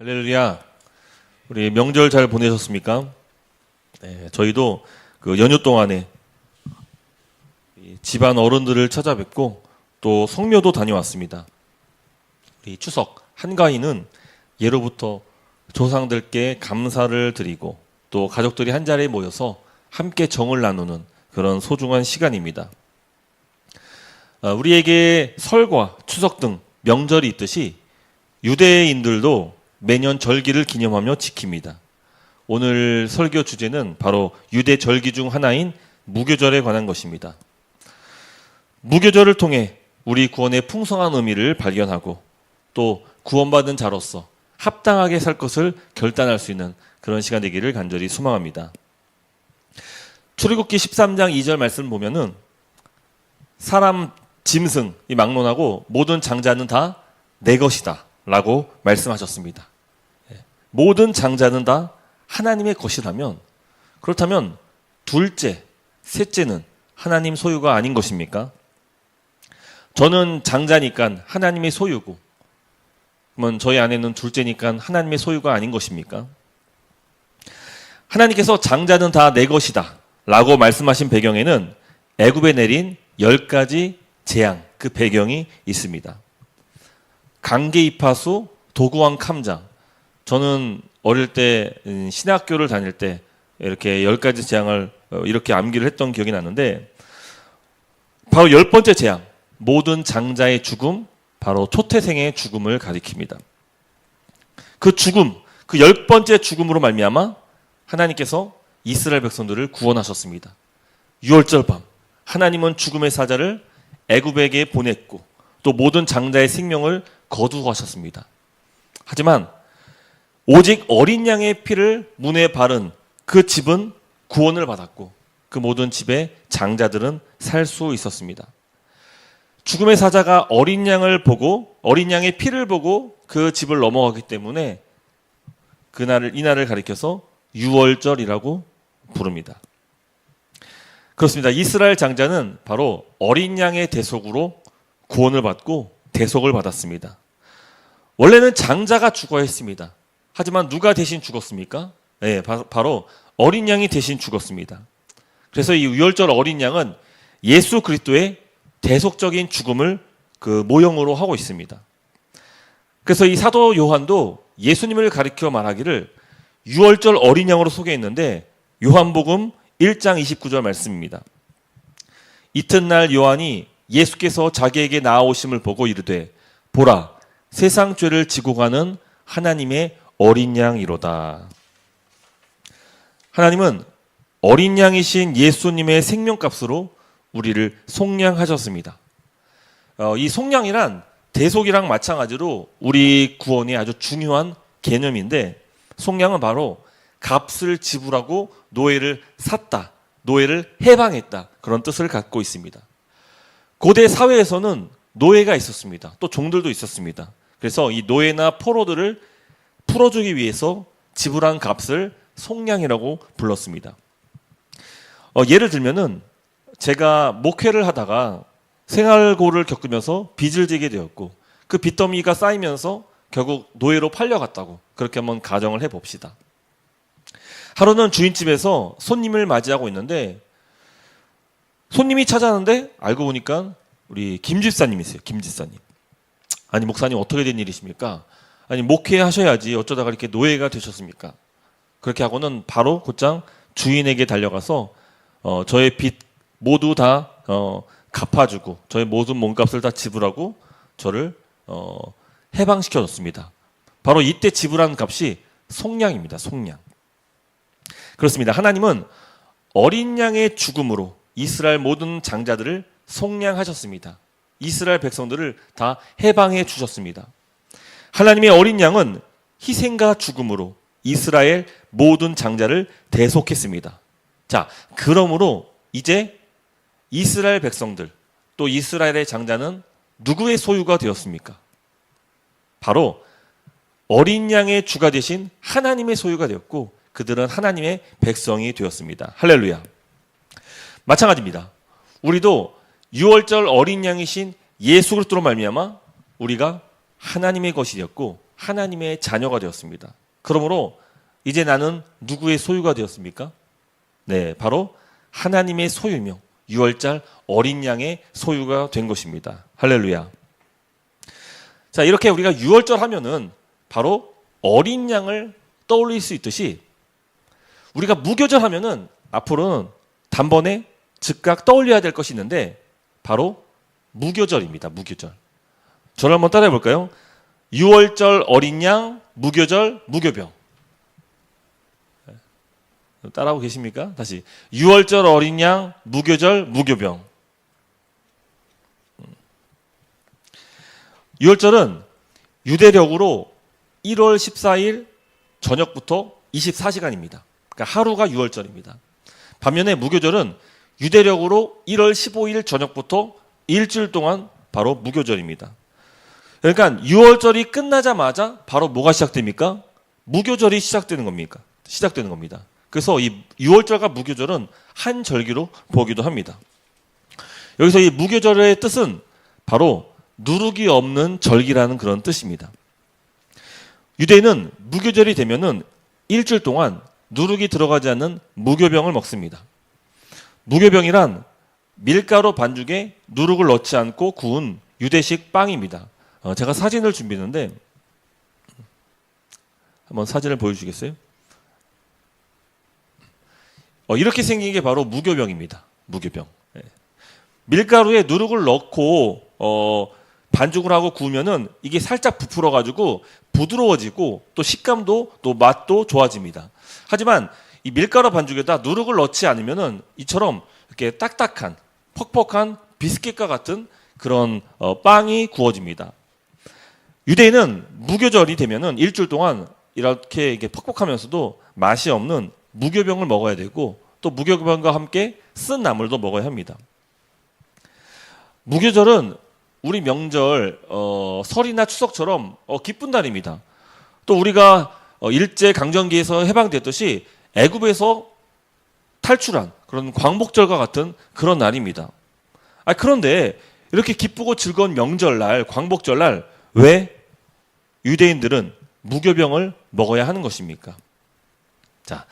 할렐루야. 우리 명절 잘 보내셨습니까? 네, 저희도 그 연휴 동안에 집안 어른들을 찾아뵙고 또 성묘도 다녀왔습니다. 우리 추석 한가위는 예로부터 조상들께 감사를 드리고 또 가족들이 한 자리에 모여서 함께 정을 나누는 그런 소중한 시간입니다. 우리에게 설과 추석 등 명절이 있듯이 유대인들도 매년 절기를 기념하며 지킵니다. 오늘 설교 주제는 바로 유대 절기 중 하나인 무교절에 관한 것입니다. 무교절을 통해 우리 구원의 풍성한 의미를 발견하고 또 구원받은 자로서 합당하게 살 것을 결단할 수 있는 그런 시간 되기를 간절히 소망합니다. 출애굽기 13장 2절 말씀을 보면은 사람 짐승 이 막론하고 모든 장자는 다 내 것이다 라고 말씀하셨습니다. 모든 장자는 다 하나님의 것이라면 그렇다면 둘째, 셋째는 하나님 소유가 아닌 것입니까? 저는 장자니까 하나님의 소유고 그러면 저희 아내는 둘째니까 하나님의 소유가 아닌 것입니까? 하나님께서 장자는 다 내 것이다 라고 말씀하신 배경에는 애굽에 내린 10가지 재앙 그 배경이 있습니다. 강계이파수, 도구왕 캄장. 저는 어릴 때 신학교를 다닐 때 이렇게 10가지 재앙을 이렇게 암기를 했던 기억이 나는데 바로 10번째 재앙, 모든 장자의 죽음, 바로 초태생의 죽음을 가리킵니다. 그 죽음, 그 10번째 죽음으로 말미암아 하나님께서 이스라엘 백성들을 구원하셨습니다. 6월절 밤 하나님은 죽음의 사자를 애굽에게 보냈고 또 모든 장자의 생명을 거두하셨습니다. 하지만 오직 어린 양의 피를 문에 바른 그 집은 구원을 받았고 그 모든 집의 장자들은 살 수 있었습니다. 죽음의 사자가 어린 양을 보고 어린 양의 피를 보고 그 집을 넘어가기 때문에 이날을 가리켜서 유월절이라고 부릅니다. 그렇습니다. 이스라엘 장자는 바로 어린 양의 대속으로 구원을 받고 대속을 받았습니다. 원래는 장자가 죽어야 했습니다. 하지만 누가 대신 죽었습니까? 네, 바로 어린 양이 대신 죽었습니다. 그래서 이 유월절 어린 양은 예수 그리스도의 대속적인 죽음을 그 모형으로 하고 있습니다. 그래서 이 사도 요한도 예수님을 가리켜 말하기를 유월절 어린 양으로 소개했는데 요한복음 1장 29절 말씀입니다. 이튿날 요한이 예수께서 자기에게 나아오심을 보고 이르되 보라 세상 죄를 지고 가는 하나님의 어린 양이로다. 하나님은 어린 양이신 예수님의 생명값으로 우리를 속량하셨습니다. 이 속량이란 대속이랑 마찬가지로 우리 구원의 아주 중요한 개념인데 속량은 바로 값을 지불하고 노예를 샀다, 노예를 해방했다 그런 뜻을 갖고 있습니다. 고대 사회에서는 노예가 있었습니다. 또 종들도 있었습니다. 그래서 이 노예나 포로들을 풀어주기 위해서 지불한 값을 속량이라고 불렀습니다. 예를 들면은 제가 목회를 하다가 생활고를 겪으면서 빚을 지게 되었고 그 빚더미가 쌓이면서 결국 노예로 팔려갔다고 그렇게 한번 가정을 해봅시다. 하루는 주인집에서 손님을 맞이하고 있는데 손님이 찾아왔는데 알고 보니까 우리 김 집사님이세요. 김 집사님. 아니 목사님 어떻게 된 일이십니까? 아니 목회하셔야지 어쩌다가 이렇게 노예가 되셨습니까? 그렇게 하고는 바로 곧장 주인에게 달려가서 저의 빚 모두 다 갚아주고 저의 모든 몸값을 다 지불하고 저를 해방시켜줬습니다. 바로 이때 지불한 값이 속량입니다. 속량. 그렇습니다. 하나님은 어린 양의 죽음으로 이스라엘 모든 장자들을 속량하셨습니다. 이스라엘 백성들을 다 해방해 주셨습니다. 하나님의 어린 양은 희생과 죽음으로 이스라엘 모든 장자를 대속했습니다. 자, 그러므로 이제 이스라엘 백성들 또 이스라엘의 장자는 누구의 소유가 되었습니까? 바로 어린 양의 주가 되신 하나님의 소유가 되었고 그들은 하나님의 백성이 되었습니다. 할렐루야. 마찬가지입니다. 우리도 유월절 어린 양이신 예수 그리스도로 말미암아 우리가 하나님의 것이 되었고 하나님의 자녀가 되었습니다. 그러므로 이제 나는 누구의 소유가 되었습니까? 네, 바로 하나님의 소유며 유월절 어린 양의 소유가 된 것입니다. 할렐루야. 자, 이렇게 우리가 유월절 하면은 바로 어린 양을 떠올릴 수 있듯이 우리가 무교절 하면은 앞으로는 단번에 즉각 떠올려야 될 것이 있는데 바로 무교절입니다. 무교절. 저를 한번 따라해 볼까요? 유월절 어린 양, 무교절 무교병. 따라하고 계십니까? 다시. 유월절 어린 양, 무교절 무교병. 유월절은 유대력으로 1월 14일 저녁부터 24시간입니다. 그러니까 하루가 유월절입니다. 반면에 무교절은 유대력으로 1월 15일 저녁부터 일주일 동안 바로 무교절입니다. 그러니까 유월절이 끝나자마자 바로 뭐가 시작됩니까? 무교절이 시작되는 겁니다. 그래서 이 유월절과 무교절은 한 절기로 보기도 합니다. 여기서 이 무교절의 뜻은 바로 누룩이 없는 절기라는 그런 뜻입니다. 유대인은 무교절이 되면은 일주일 동안 누룩이 들어가지 않는 무교병을 먹습니다. 무교병이란 밀가루 반죽에 누룩을 넣지 않고 구운 유대식 빵입니다. 제가 사진을 준비했는데 한번 사진을 보여주시겠어요? 이렇게 생긴 게 바로 무교병입니다. 무교병. 밀가루에 누룩을 넣고 반죽을 하고 구우면은 이게 살짝 부풀어 가지고 부드러워지고 또 식감도 또 맛도 좋아집니다. 하지만 이 밀가루 반죽에다 누룩을 넣지 않으면은 이처럼 이렇게 딱딱한 퍽퍽한 비스킷과 같은 그런 빵이 구워집니다. 유대인은 무교절이 되면은 일주일 동안 이렇게 퍽퍽하면서도 맛이 없는 무교병을 먹어야 되고 또 무교병과 함께 쓴 나물도 먹어야 합니다. 무교절은 우리 명절 설이나 추석처럼 기쁜 날입니다. 또 우리가 일제 강점기에서 해방됐듯이 애굽에서 탈출한 그런 광복절과 같은 그런 날입니다. 그런데 이렇게 기쁘고 즐거운 명절날, 광복절날 왜 유대인들은 무교병을 먹어야 하는 것입니까? 자,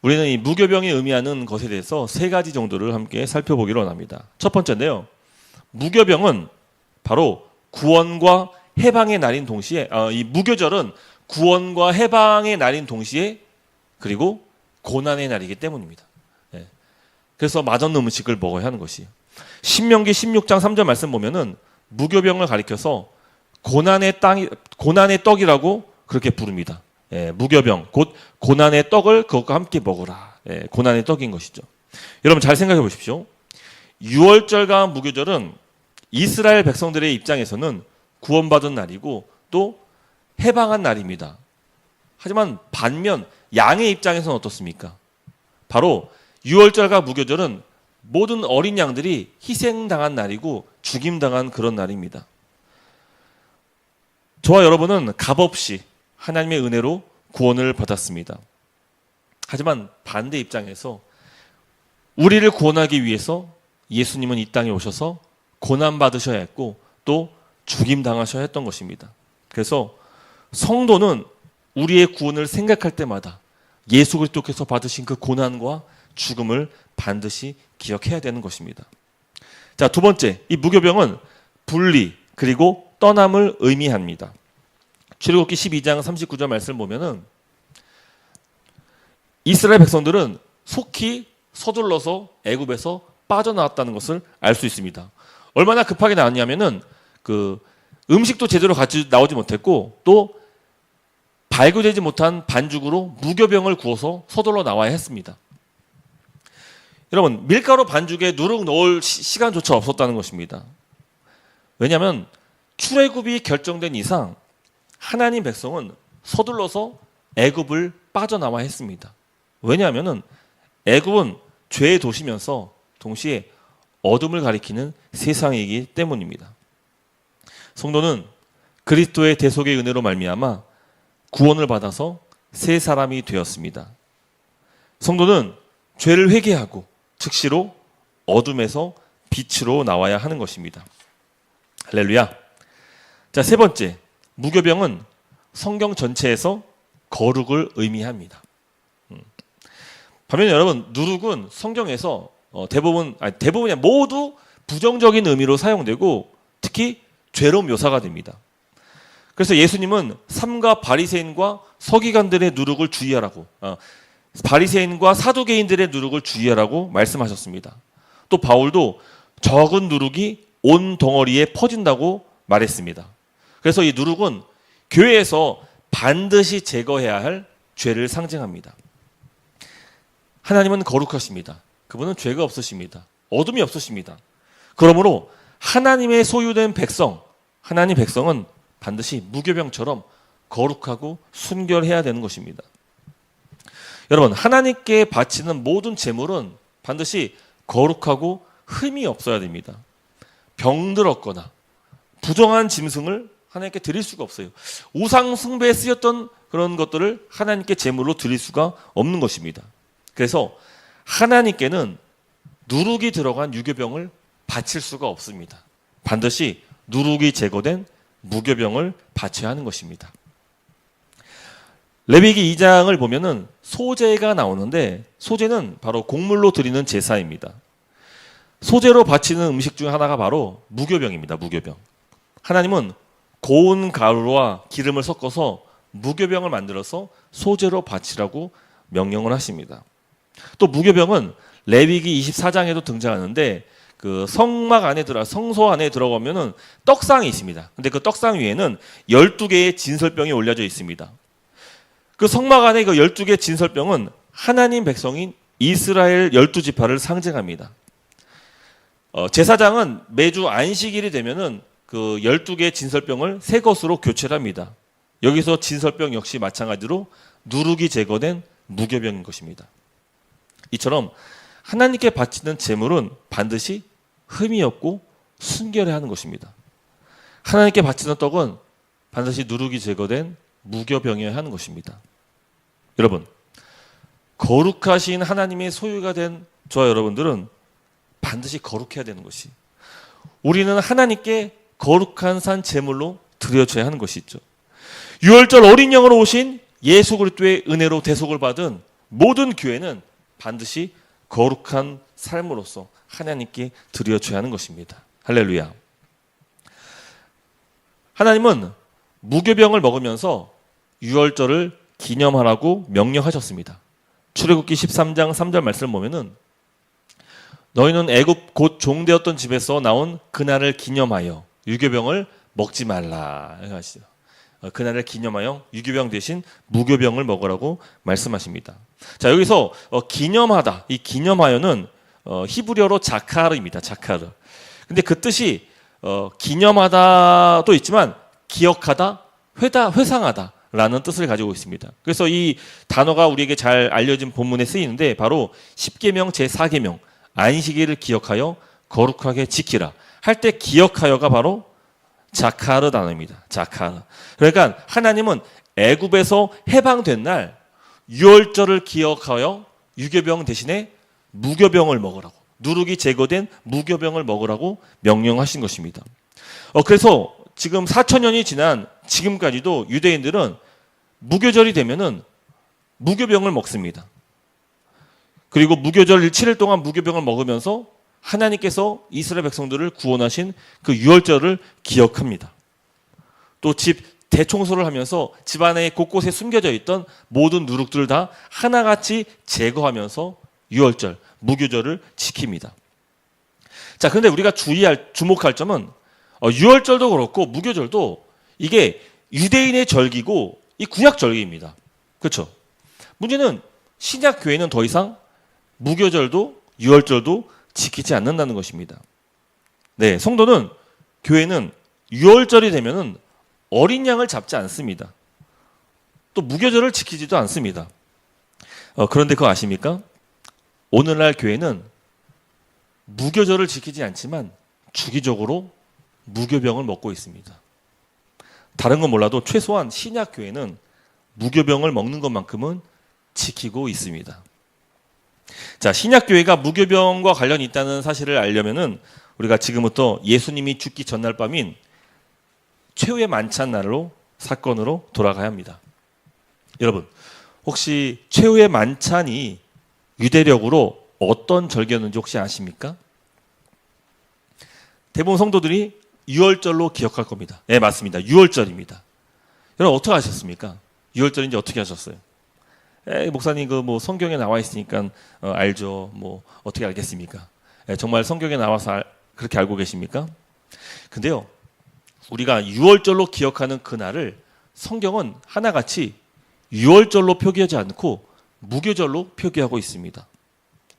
우리는 이 무교병이 의미하는 것에 대해서 세 가지 정도를 함께 살펴보기로 합니다. 첫 번째인데요. 무교병은 바로 구원과 해방의 날인 동시에 이 무교절은 구원과 해방의 날인 동시에 그리고 고난의 날이기 때문입니다. 그래서 맛없는 음식을 먹어야 하는 것이에요. 신명기 16장 3절 말씀 보면은 무교병을 가리켜서 고난의 떡이라고 그렇게 부릅니다. 무교병, 곧 고난의 떡을 그것과 함께 먹으라. 고난의 떡인 것이죠. 여러분 잘 생각해 보십시오. 유월절과 무교절은 이스라엘 백성들의 입장에서는 구원받은 날이고 또 해방한 날입니다. 하지만 반면 양의 입장에서는 어떻습니까? 바로 유월절과 무교절은 모든 어린 양들이 희생당한 날이고 죽임당한 그런 날입니다. 저와 여러분은 값없이 하나님의 은혜로 구원을 받았습니다. 하지만 반대 입장에서 우리를 구원하기 위해서 예수님은 이 땅에 오셔서 고난받으셔야 했고 또 죽임당하셔야 했던 것입니다. 그래서 성도는 우리의 구원을 생각할 때마다 예수 그리스도께서 받으신 그 고난과 죽음을 반드시 기억해야 되는 것입니다. 자, 두 번째, 이 무교병은 분리 그리고 떠남을 의미합니다. 출애굽기 12장 39절 말씀을 보면은 이스라엘 백성들은 속히 서둘러서 애굽에서 빠져나왔다는 것을 알 수 있습니다. 얼마나 급하게 나왔냐면은 그 음식도 제대로 같이 나오지 못했고 또 발효되지 못한 반죽으로 무교병을 구워서 서둘러 나와야 했습니다. 여러분, 밀가루 반죽에 누룩 넣을 시간조차 없었다는 것입니다. 왜냐하면 출애굽이 결정된 이상 하나님 백성은 서둘러서 애굽을 빠져나와야 했습니다. 왜냐하면 애굽은 죄의 도시면서 동시에 어둠을 가리키는 세상이기 때문입니다. 성도는 그리스도의 대속의 은혜로 말미암아 구원을 받아서 새 사람이 되었습니다. 성도는 죄를 회개하고 즉시로 어둠에서 빛으로 나와야 하는 것입니다. 할렐루야. 자, 세 번째, 무교병은 성경 전체에서 거룩을 의미합니다. 반면에 여러분, 누룩은 성경에서 대부분이 모두 부정적인 의미로 사용되고 특히 죄로 묘사가 됩니다. 그래서 예수님은 삼가 바리새인과 서기관들의 누룩을 주의하라고, 바리새인과 사두개인들의 누룩을 주의하라고 말씀하셨습니다. 또 바울도 적은 누룩이 온 덩어리에 퍼진다고 말했습니다. 그래서 이 누룩은 교회에서 반드시 제거해야 할 죄를 상징합니다. 하나님은 거룩하십니다. 그분은 죄가 없으십니다. 어둠이 없으십니다. 그러므로 하나님의 소유된 백성, 하나님 백성은 반드시 무교병처럼 거룩하고 순결해야 되는 것입니다. 여러분, 하나님께 바치는 모든 제물은 반드시 거룩하고 흠이 없어야 됩니다. 병들었거나 부정한 짐승을 하나님께 드릴 수가 없어요. 우상 숭배에 쓰였던 그런 것들을 하나님께 제물로 드릴 수가 없는 것입니다. 그래서 하나님께는 누룩이 들어간 유교병을 바칠 수가 없습니다. 반드시 누룩이 제거된 무교병을 바쳐야 하는 것입니다. 레위기 2장을 보면은 소제가 나오는데 소제는 바로 곡물로 드리는 제사입니다. 소제로 바치는 음식 중 하나가 바로 무교병입니다. 무교병. 하나님은 고운 가루와 기름을 섞어서 무교병을 만들어서 소제로 바치라고 명령을 하십니다. 또 무교병은 레위기 24장에도 등장하는데 그 성막 안에 성소 안에 들어가면은 떡상이 있습니다. 근데 그 떡상 위에는 12개의 진설병이 올려져 있습니다. 그 성막 안에 그 12개의 진설병은 하나님 백성인 이스라엘 12지파를 상징합니다. 제사장은 매주 안식일이 되면은 그 12개의 진설병을 새 것으로 교체를 합니다. 여기서 진설병 역시 마찬가지로 누룩이 제거된 무교병인 것입니다. 이처럼 하나님께 바치는 제물은 반드시 흠이 없고 순결해야 하는 것입니다. 하나님께 바치는 떡은 반드시 누룩이 제거된 무교병이어야 하는 것입니다. 여러분, 거룩하신 하나님의 소유가 된 저와 여러분들은 반드시 거룩해야 되는 것이, 우리는 하나님께 거룩한 산 제물로 드려져야 하는 것이 있죠. 유월절 어린 양으로 오신 예수 그리스도의 은혜로 대속을 받은 모든 교회는 반드시 거룩한 삶으로서 하나님께 드려져야 하는 것입니다. 할렐루야. 하나님은 무교병을 먹으면서 유월절을 기념하라고 명령하셨습니다. 출애굽기 13장 3절 말씀을 보면은 너희는 애굽 곧 종되었던 집에서 나온 그날을 기념하여 유교병을 먹지 말라 하시죠. 그날을 기념하여 유교병 대신 무교병을 먹으라고 말씀하십니다. 자, 여기서 기념하다, 이 기념하여는 히브리어로 자카르입니다. 자카르. 근데 그 뜻이 기념하다도 있지만 기억하다, 회상하다 라는 뜻을 가지고 있습니다. 그래서 이 단어가 우리에게 잘 알려진 본문에 쓰이는데 바로 10계명 제4계명 안식일을 기억하여 거룩하게 지키라 할 때 기억하여가 바로 자카르 단어입니다. 자카르. 그러니까 하나님은 애굽에서 해방된 날 유월절을 기억하여 유교병 대신에 무교병을 먹으라고, 누룩이 제거된 무교병을 먹으라고 명령하신 것입니다. 그래서 지금 4,000년이 지난 지금까지도 유대인들은 무교절이 되면은 무교병을 먹습니다. 그리고 무교절 7일 동안 무교병을 먹으면서 하나님께서 이스라엘 백성들을 구원하신 그 유월절을 기억합니다. 또 집 대청소를 하면서 집 안에 곳곳에 숨겨져 있던 모든 누룩들을 다 하나같이 제거하면서 유월절, 무교절을 지킵니다. 자, 그런데 우리가 주목할 점은 유월절도 그렇고 무교절도 이게 유대인의 절기고 이 구약 절기입니다. 그렇죠? 문제는 신약 교회는 더 이상 무교절도 유월절도 지키지 않는다는 것입니다. 네, 성도는, 교회는 유월절이 되면은 어린 양을 잡지 않습니다. 또 무교절을 지키지도 않습니다. 그런데 그거 아십니까? 오늘날 교회는 무교절을 지키지 않지만 주기적으로 무교병을 먹고 있습니다. 다른 건 몰라도 최소한 신약 교회는 무교병을 먹는 것만큼은 지키고 있습니다. 자, 신약 교회가 무교병과 관련이 있다는 사실을 알려면은 우리가 지금부터 예수님이 죽기 전날 밤인 최후의 만찬 날로 사건으로 돌아가야 합니다. 여러분, 혹시 최후의 만찬이 유대력으로 어떤 절기였는지 혹시 아십니까? 대부분 성도들이 유월절로 기억할 겁니다. 네, 맞습니다. 유월절입니다. 여러분, 어떻게 하셨습니까? 유월절인지 어떻게 하셨어요? 목사님, 성경에 나와 있으니까 알죠. 어떻게 알겠습니까? 정말 성경에 나와서 그렇게 알고 계십니까? 근데요, 우리가 유월절로 기억하는 그날을 성경은 하나같이 유월절로 표기하지 않고 무교절로 표기하고 있습니다.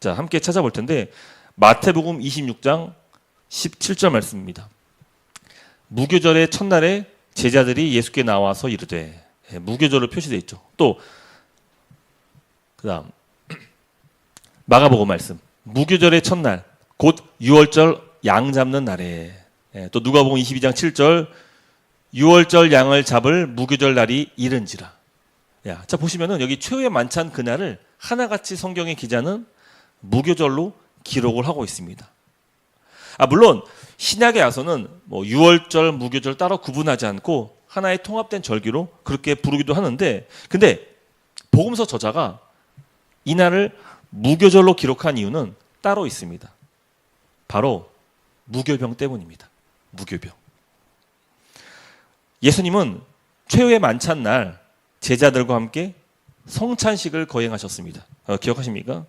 자, 함께 찾아볼 텐데 마태복음 26장 17절 말씀입니다. 무교절의 첫날에 제자들이 예수께 나와서 이르되, 무교절로 표시되어 있죠. 또 그다음 마가복음 말씀, 무교절의 첫날 곧 유월절 양 잡는 날에, 또 누가복음 22장 7절, 유월절 양을 잡을 무교절 날이 이른지라. 자, 보시면은 여기 최후의 만찬 그날을 하나같이 성경의 기자는 무교절로 기록을 하고 있습니다. 물론 신약에 와서는 유월절, 무교절 따로 구분하지 않고 하나의 통합된 절기로 그렇게 부르기도 하는데, 근데 복음서 저자가 이 날을 무교절로 기록한 이유는 따로 있습니다. 바로 무교병 때문입니다. 무교병. 예수님은 최후의 만찬 날 제자들과 함께 성찬식을 거행하셨습니다. 기억하십니까?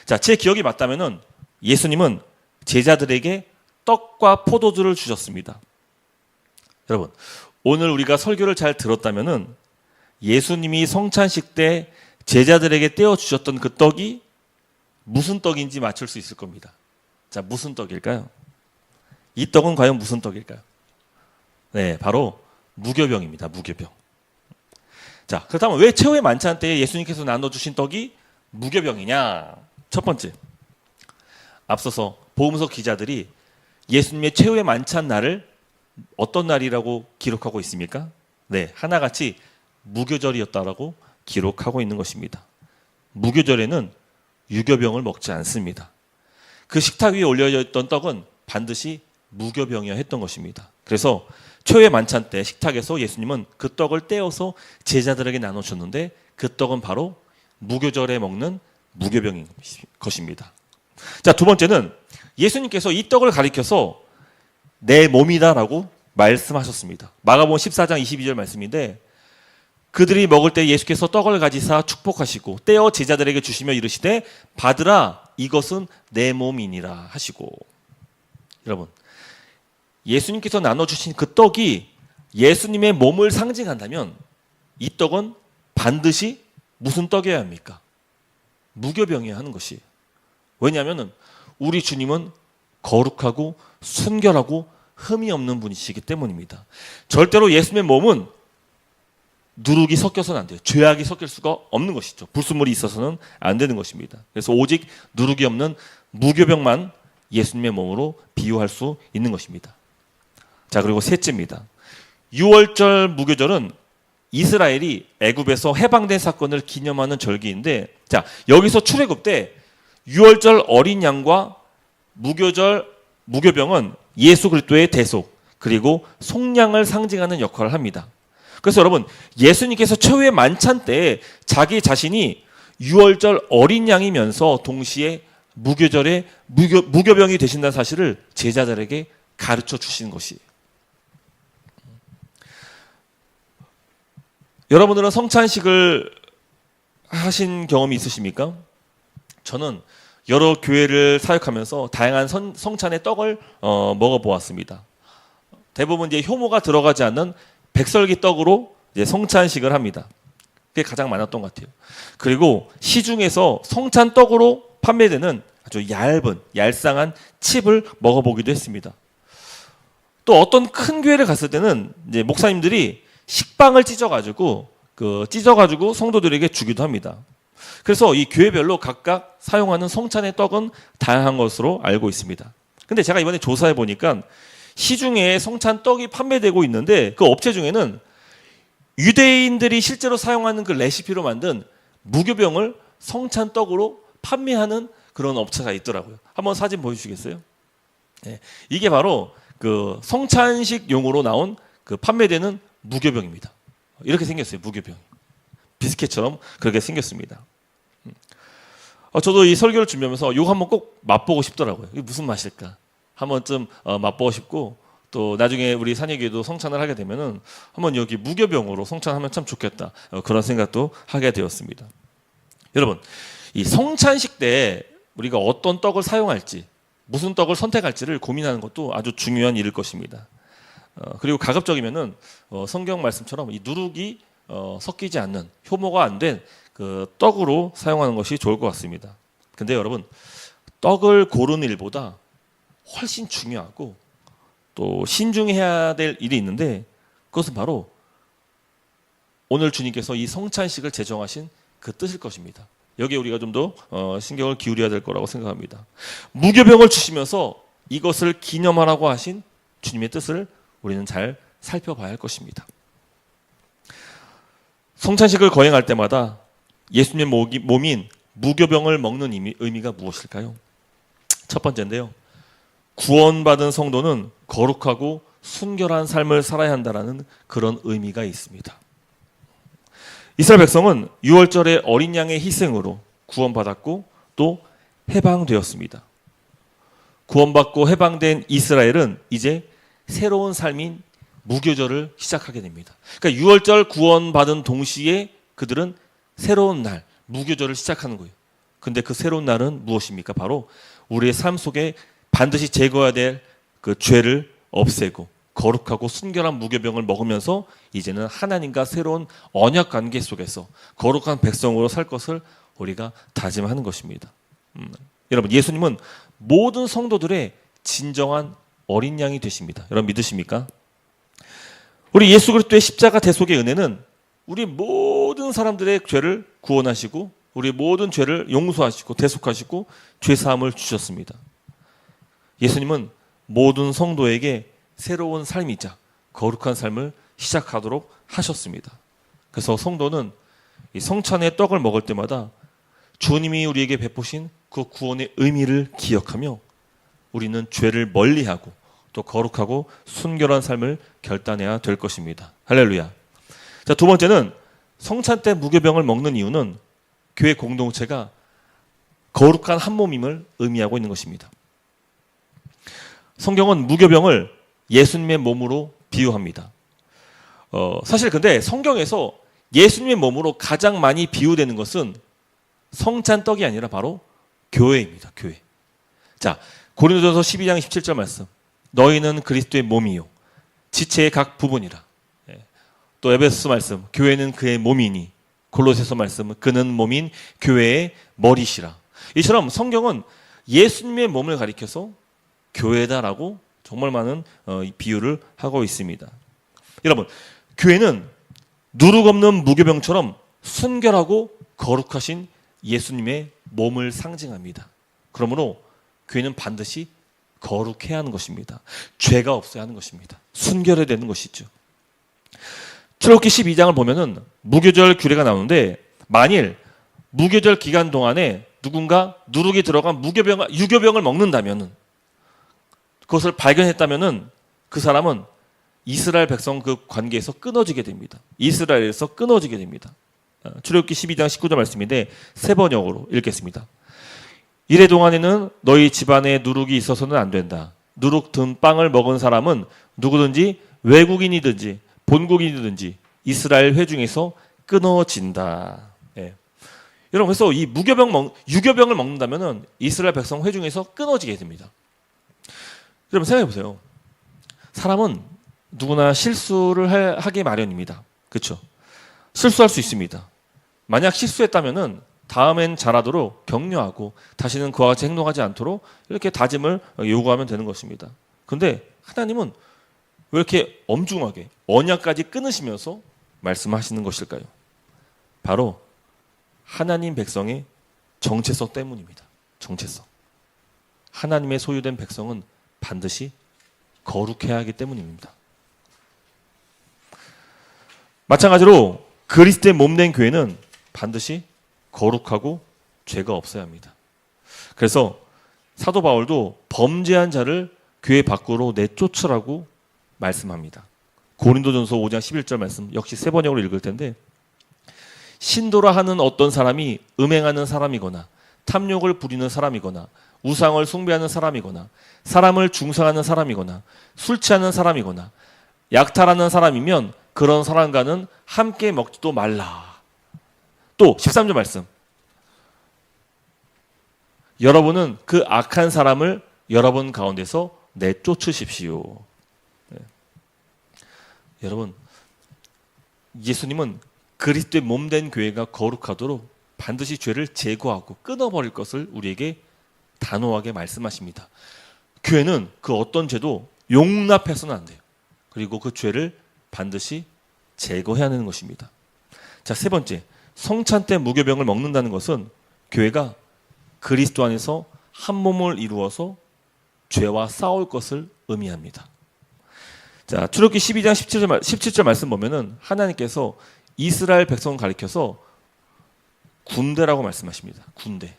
자, 제 기억이 맞다면은 예수님은 제자들에게 떡과 포도주를 주셨습니다. 여러분, 오늘 우리가 설교를 잘 들었다면은 예수님이 성찬식 때 제자들에게 떼어 주셨던 그 떡이 무슨 떡인지 맞출 수 있을 겁니다. 자, 무슨 떡일까요? 이 떡은 과연 무슨 떡일까요? 네, 바로 무교병입니다. 무교병. 자, 그렇다면 왜 최후의 만찬 때 예수님께서 나눠주신 떡이 무교병이냐? 첫 번째, 앞서서 복음서 기자들이 예수님의 최후의 만찬 날을 어떤 날이라고 기록하고 있습니까? 네, 하나같이 무교절이었다라고 기록하고 있는 것입니다. 무교절에는 유교병을 먹지 않습니다. 그 식탁 위에 올려져 있던 떡은 반드시 무교병이어야 했던 것입니다. 그래서 최후의 만찬 때 식탁에서 예수님은 그 떡을 떼어서 제자들에게 나눠줬는데 그 떡은 바로 무교절에 먹는 무교병인 것입니다. 자, 두 번째는 예수님께서 이 떡을 가리켜서 내 몸이다라고 말씀하셨습니다. 마가복음 14장 22절 말씀인데, 그들이 먹을 때 예수께서 떡을 가지사 축복하시고 떼어 제자들에게 주시며 이르시되 받으라, 이것은 내 몸이니라 하시고. 여러분, 예수님께서 나눠주신 그 떡이 예수님의 몸을 상징한다면 이 떡은 반드시 무슨 떡이어야 합니까? 무교병이어야 하는 것이. 왜냐하면 우리 주님은 거룩하고 순결하고 흠이 없는 분이시기 때문입니다. 절대로 예수님의 몸은 누룩이 섞여서는 안 돼요. 죄악이 섞일 수가 없는 것이죠. 불순물이 있어서는 안 되는 것입니다. 그래서 오직 누룩이 없는 무교병만 예수님의 몸으로 비유할 수 있는 것입니다. 자, 그리고 셋째입니다. 유월절 무교절은 이스라엘이 애굽에서 해방된 사건을 기념하는 절기인데, 자, 여기서 출애굽 때 유월절 어린 양과 무교병은 예수 그리스도의 대속 그리고 속량을 상징하는 역할을 합니다. 그래서 여러분, 예수님께서 최후의 만찬 때 자기 자신이 유월절 어린 양이면서 동시에 무교절의 무교병이 되신다는 사실을 제자들에게 가르쳐 주시는 것이. 여러분들은 성찬식을 하신 경험이 있으십니까? 저는 여러 교회를 사역하면서 다양한 성찬의 떡을 먹어보았습니다. 대부분 이제 효모가 들어가지 않는 백설기 떡으로 이제 성찬식을 합니다. 그게 가장 많았던 것 같아요. 그리고 시중에서 성찬 떡으로 판매되는 아주 얄쌍한 칩을 먹어보기도 했습니다. 또 어떤 큰 교회를 갔을 때는 이제 목사님들이 식빵을 찢어가지고 성도들에게 주기도 합니다. 그래서 이 교회별로 각각 사용하는 성찬의 떡은 다양한 것으로 알고 있습니다. 근데 제가 이번에 조사해 보니까 시중에 성찬 떡이 판매되고 있는데 그 업체 중에는 유대인들이 실제로 사용하는 그 레시피로 만든 무교병을 성찬 떡으로 판매하는 그런 업체가 있더라고요. 한번 사진 보여주시겠어요? 네, 이게 바로 그 성찬식 용으로 나온 그 판매되는 무교병입니다. 이렇게 생겼어요. 무교병. 비스켓처럼 그렇게 생겼습니다. 저도 이 설교를 준비하면서 이거 한번 꼭 맛보고 싶더라고요. 이게 무슨 맛일까? 한번쯤 맛보고 싶고, 또 나중에 우리 산예교회도 성찬을 하게 되면은 한번 여기 무교병으로 성찬하면 참 좋겠다. 그런 생각도 하게 되었습니다. 여러분, 이 성찬식 때 우리가 어떤 떡을 사용할지, 무슨 떡을 선택할지를 고민하는 것도 아주 중요한 일일 것입니다. 그리고 가급적이면은 성경 말씀처럼 이 누룩이 섞이지 않는, 효모가 안 된 그 떡으로 사용하는 것이 좋을 것 같습니다. 근데 여러분, 떡을 고르는 일보다 훨씬 중요하고 또 신중해야 될 일이 있는데, 그것은 바로 오늘 주님께서 이 성찬식을 제정하신 그 뜻일 것입니다. 여기에 우리가 좀 더 신경을 기울여야 될 거라고 생각합니다. 무교병을 주시면서 이것을 기념하라고 하신 주님의 뜻을 우리는 잘 살펴봐야 할 것입니다. 성찬식을 거행할 때마다 예수님의 몸인 무교병을 먹는 의미가 무엇일까요? 첫 번째인데요. 구원받은 성도는 거룩하고 순결한 삶을 살아야 한다는 그런 의미가 있습니다. 이스라엘 백성은 유월절의 어린 양의 희생으로 구원받았고 또 해방되었습니다. 구원받고 해방된 이스라엘은 이제 새로운 삶인 무교절을 시작하게 됩니다. 그러니까 유월절 구원받은 동시에 그들은 새로운 날, 무교절을 시작하는 거예요. 근데 그 새로운 날은 무엇입니까? 바로 우리의 삶 속에 반드시 제거해야 될 그 죄를 없애고 거룩하고 순결한 무교병을 먹으면서 이제는 하나님과 새로운 언약 관계 속에서 거룩한 백성으로 살 것을 우리가 다짐하는 것입니다. 여러분, 예수님은 모든 성도들의 진정한 어린 양이 되십니다. 여러분 믿으십니까? 우리 예수 그리스도의 십자가 대속의 은혜는 우리 모든 사람들의 죄를 구원하시고 우리 모든 죄를 용서하시고 대속하시고 죄사함을 주셨습니다. 예수님은 모든 성도에게 새로운 삶이자 거룩한 삶을 시작하도록 하셨습니다. 그래서 성도는 이 성찬의 떡을 먹을 때마다 주님이 우리에게 베푸신 그 구원의 의미를 기억하며 우리는 죄를 멀리하고 또 거룩하고 순결한 삶을 결단해야 될 것입니다. 할렐루야. 자, 두 번째는 성찬 때 무교병을 먹는 이유는 교회 공동체가 거룩한 한 몸임을 의미하고 있는 것입니다. 성경은 무교병을 예수님의 몸으로 비유합니다. 사실 근데 성경에서 예수님의 몸으로 가장 많이 비유되는 것은 성찬떡이 아니라 바로 교회입니다. 교회. 자, 고린도전서 12장 17절 말씀. 너희는 그리스도의 몸이요 지체의 각 부분이라. 또 에베소서 말씀. 교회는 그의 몸이니. 골로새서 말씀. 그는 몸인 교회의 머리시라. 이처럼 성경은 예수님의 몸을 가리켜서 교회다라고 정말 많은 비유를 하고 있습니다. 여러분, 교회는 누룩 없는 무교병처럼 순결하고 거룩하신 예수님의 몸을 상징합니다. 그러므로 교회는 반드시 거룩해야 하는 것입니다. 죄가 없어야 하는 것입니다. 순결해야 되는 것이죠. 출애굽기 12장을 보면은 무교절 규례가 나오는데, 만일 무교절 기간 동안에 누군가 누룩이 들어간 유교병을 먹는다면은, 그것을 발견했다면은 그 사람은 이스라엘 백성 그 관계에서 끊어지게 됩니다. 이스라엘에서 끊어지게 됩니다. 출애굽기 12장 19절 말씀인데 세 번역으로 읽겠습니다. 이래 동안에는 너희 집안에 누룩이 있어서는 안 된다. 누룩 든 빵을 먹은 사람은 누구든지 외국인이든지 본국인이든지 이스라엘 회중에서 끊어진다. 예. 여러분, 그래서 이 유교병을 먹는다면은 이스라엘 백성 회중에서 끊어지게 됩니다. 여러분 생각해 보세요. 사람은 누구나 실수를 하기 마련입니다. 그렇죠? 실수할 수 있습니다. 만약 실수했다면은 다음엔 잘하도록 격려하고 다시는 그와 같이 행동하지 않도록 이렇게 다짐을 요구하면 되는 것입니다. 그런데 하나님은 왜 이렇게 엄중하게 언약까지 끊으시면서 말씀하시는 것일까요? 바로 하나님 백성의 정체성 때문입니다. 정체성. 하나님의 소유된 백성은 반드시 거룩해야 하기 때문입니다. 마찬가지로 그리스도의 몸된 교회는 반드시 거룩하고 죄가 없어야 합니다. 그래서 사도 바울도 범죄한 자를 교회 밖으로 내쫓으라고 말씀합니다. 고린도전서 5장 11절 말씀 역시 세 번역으로 읽을 텐데, 신도라 하는 어떤 사람이 음행하는 사람이거나 탐욕을 부리는 사람이거나 우상을 숭배하는 사람이거나 사람을 중상하는 사람이거나 술 취하는 사람이거나 약탈하는 사람이면 그런 사람과는 함께 먹지도 말라. 또 13절 말씀, 여러분은 그 악한 사람을 여러분 가운데서 내쫓으십시오. 네. 여러분, 예수님은 그리스도의 몸된 교회가 거룩하도록 반드시 죄를 제거하고 끊어버릴 것을 우리에게 단호하게 말씀하십니다. 교회는 그 어떤 죄도 용납해서는 안 돼요. 그리고 그 죄를 반드시 제거해야 하는 것입니다. 자, 세 번째, 성찬 때 무교병을 먹는다는 것은 교회가 그리스도 안에서 한 몸을 이루어서 죄와 싸울 것을 의미합니다. 자, 출애굽기 12장 17절 말씀 보면은 하나님께서 이스라엘 백성을 가리켜서 군대라고 말씀하십니다. 군대.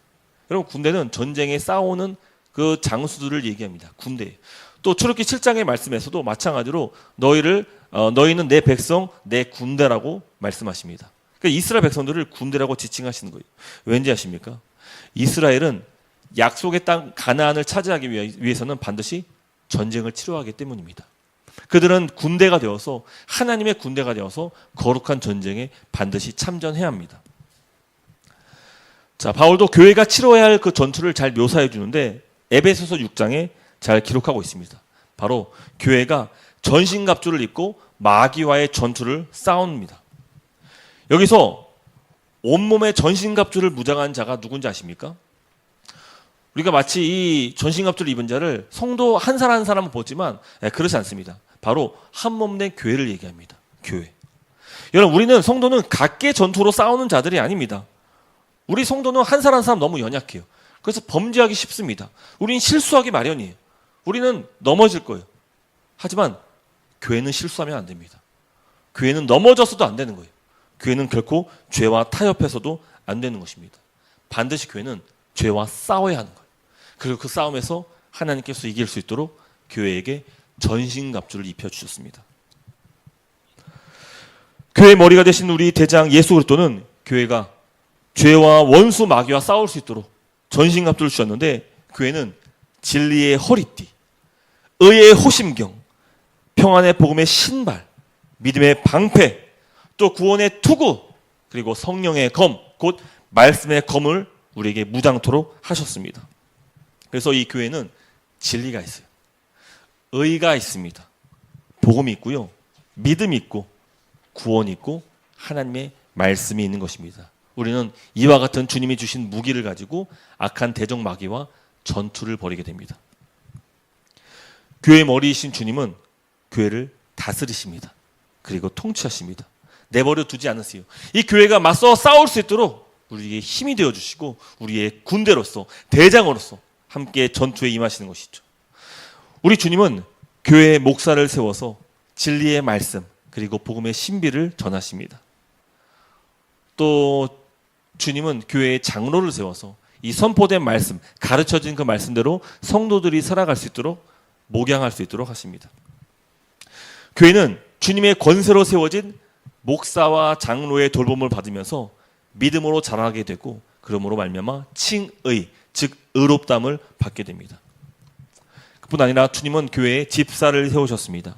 여러분, 군대는 전쟁에 싸우는 그 장수들을 얘기합니다. 군대. 또 출애굽기 7장의 말씀에서도 마찬가지로 너희는 내 백성, 내 군대라고 말씀하십니다. 그러니까 이스라엘 백성들을 군대라고 지칭하시는 거예요. 왠지 아십니까? 이스라엘은 약속의 땅 가나안을 차지하기 위해서는 반드시 전쟁을 치러하기 때문입니다. 그들은 군대가 되어서 하나님의 군대가 되어서 거룩한 전쟁에 반드시 참전해야 합니다. 자, 바울도 교회가 치러야 할 그 전투를 잘 묘사해 주는데 에베소서 6장에 잘 기록하고 있습니다. 바로 교회가 전신갑주를 입고 마귀와의 전투를 싸웁니다. 여기서 온몸에 전신갑주를 무장한 자가 누군지 아십니까? 우리가 마치 이 전신갑주를 입은 자를 성도 한 사람 한 사람은 보지만 그렇지 않습니다. 바로 한 몸 된 교회를 얘기합니다. 교회. 여러분, 우리는 성도는 각계 전투로 싸우는 자들이 아닙니다. 우리 성도는 한 사람 한 사람 너무 연약해요. 그래서 범죄하기 쉽습니다. 우리는 실수하기 마련이에요. 우리는 넘어질 거예요. 하지만 교회는 실수하면 안 됩니다. 교회는 넘어졌어도 안 되는 거예요. 교회는 결코 죄와 타협해서도 안 되는 것입니다. 반드시 교회는 죄와 싸워야 하는 거예요. 그리고 그 싸움에서 하나님께서 이길 수 있도록 교회에게 전신갑주를 입혀주셨습니다. 교회의 머리가 되신 우리 대장 예수 그리스도는 교회가 죄와 원수 마귀와 싸울 수 있도록 전신갑주를 주셨는데, 교회는 진리의 허리띠, 의의 호심경, 평안의 복음의 신발, 믿음의 방패, 또 구원의 투구, 그리고 성령의 검, 곧 말씀의 검을 우리에게 무장토록 하셨습니다. 그래서 이 교회는 진리가 있어요. 의가 있습니다. 복음이 있고요. 믿음이 있고 구원이 있고 하나님의 말씀이 있는 것입니다. 우리는 이와 같은 주님이 주신 무기를 가지고 악한 대적 마귀와 전투를 벌이게 됩니다. 교회의 머리이신 주님은 교회를 다스리십니다. 그리고 통치하십니다. 내버려 두지 않으세요. 이 교회가 맞서 싸울 수 있도록 우리에게 힘이 되어주시고 우리의 군대로서 대장으로서 함께 전투에 임하시는 것이죠. 우리 주님은 교회의 목사를 세워서 진리의 말씀 그리고 복음의 신비를 전하십니다. 또 주님은 교회의 장로를 세워서 이 선포된 말씀, 가르쳐진 그 말씀대로 성도들이 살아갈 수 있도록 목양할 수 있도록 하십니다. 교회는 주님의 권세로 세워진 목사와 장로의 돌봄을 받으면서 믿음으로 자라게 되고 그러므로 말미암아 칭의, 즉 의롭담을 받게 됩니다. 그뿐 아니라 주님은 교회에 집사를 세우셨습니다.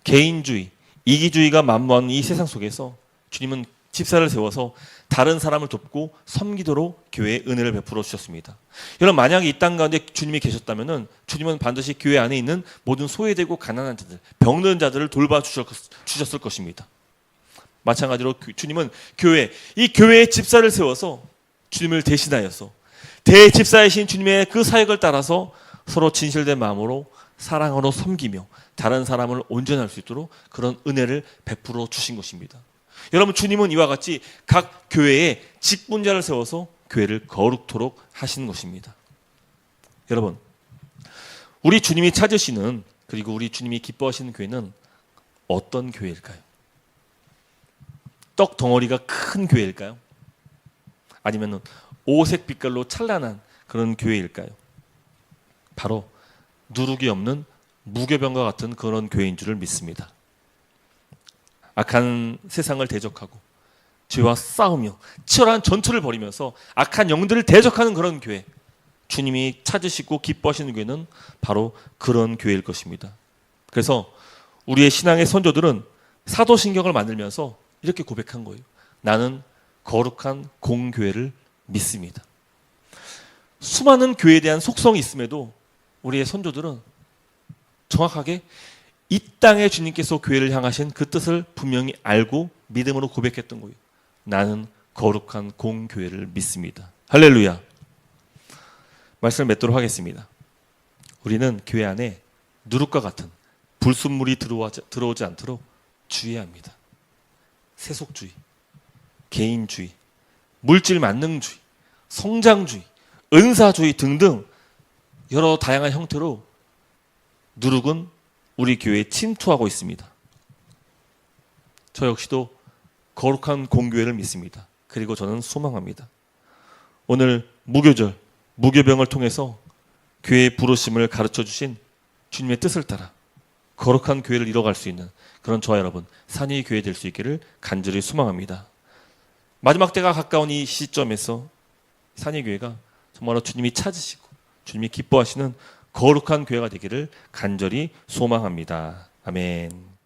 개인주의, 이기주의가 만무하는 이 세상 속에서 주님은 집사를 세워서 다른 사람을 돕고 섬기도록 교회에 은혜를 베풀어 주셨습니다. 여러분, 만약에 이 땅 가운데 주님이 계셨다면 주님은 반드시 교회 안에 있는 모든 소외되고 가난한 자들, 병든 자들을 돌봐주셨을 것입니다. 마찬가지로 주님은 이 교회의 집사를 세워서 주님을 대신하여서 대집사이신 주님의 그 사역을 따라서 서로 진실된 마음으로 사랑으로 섬기며 다른 사람을 온전할 수 있도록 그런 은혜를 베풀어 주신 것입니다. 여러분, 주님은 이와 같이 각 교회에 직분자를 세워서 교회를 거룩토록 하시는 것입니다. 여러분, 우리 주님이 찾으시는 그리고 우리 주님이 기뻐하시는 교회는 어떤 교회일까요? 떡 덩어리가 큰 교회일까요? 아니면 오색 빛깔로 찬란한 그런 교회일까요? 바로 누룩이 없는 무교병과 같은 그런 교회인 줄을 믿습니다. 악한 세상을 대적하고 죄와 싸우며 치열한 전투를 벌이면서 악한 영들을 대적하는 그런 교회, 주님이 찾으시고 기뻐하시는 교회는 바로 그런 교회일 것입니다. 그래서 우리의 신앙의 선조들은 사도신경을 만들면서 이렇게 고백한 거예요. 나는 거룩한 공교회를 믿습니다. 수많은 교회에 대한 속성이 있음에도 우리의 선조들은 정확하게 이 땅에 주님께서 교회를 향하신 그 뜻을 분명히 알고 믿음으로 고백했던 거예요. 나는 거룩한 공교회를 믿습니다. 할렐루야. 말씀을 맺도록 하겠습니다. 우리는 교회 안에 누룩과 같은 불순물이 들어오지 않도록 주의해야 합니다. 세속주의, 개인주의, 물질 만능주의, 성장주의, 은사주의 등등 여러 다양한 형태로 누룩은 우리 교회에 침투하고 있습니다. 저 역시도 거룩한 공교회를 믿습니다. 그리고 저는 소망합니다. 오늘 무교절, 무교병을 통해서 교회의 부르심을 가르쳐 주신 주님의 뜻을 따라 거룩한 교회를 이뤄갈 수 있는 그런 저와 여러분 산위 교회 될 수 있기를 간절히 소망합니다. 마지막 때가 가까운 이 시점에서 산위 교회가 정말로 주님이 찾으시고 주님이 기뻐하시는 거룩한 교회가 되기를 간절히 소망합니다. 아멘.